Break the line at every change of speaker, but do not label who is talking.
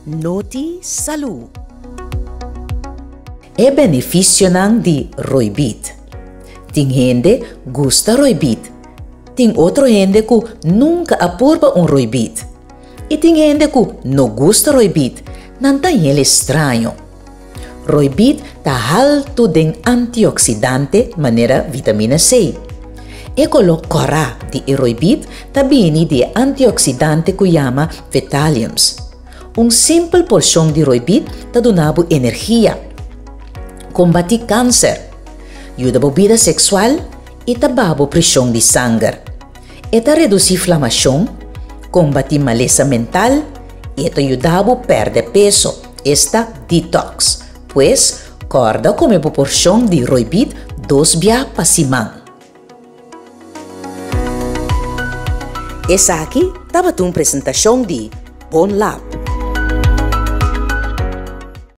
Noti Salu. É benefício de roibit. Tem gente que gosta roibit. Tem outro gente que nunca apurba roibit. E tem gente que não gosta roibit. Não tem ele estranho. Roibit está alto de antioxidante, maneira vitamina C. E cora de roibit também de antioxidante que chama phtaliums. Simple porção de roibit está dando energia, combate câncer, ajuda a vida sexual e tababa pressão de sangue. Eta reduz inflamação, combate maleza mental e ajuda a perder peso. Esta detox, pois corda come proporção de roibit 2 dia para semana. Essa aqui estava uma apresentação de Bon Lab.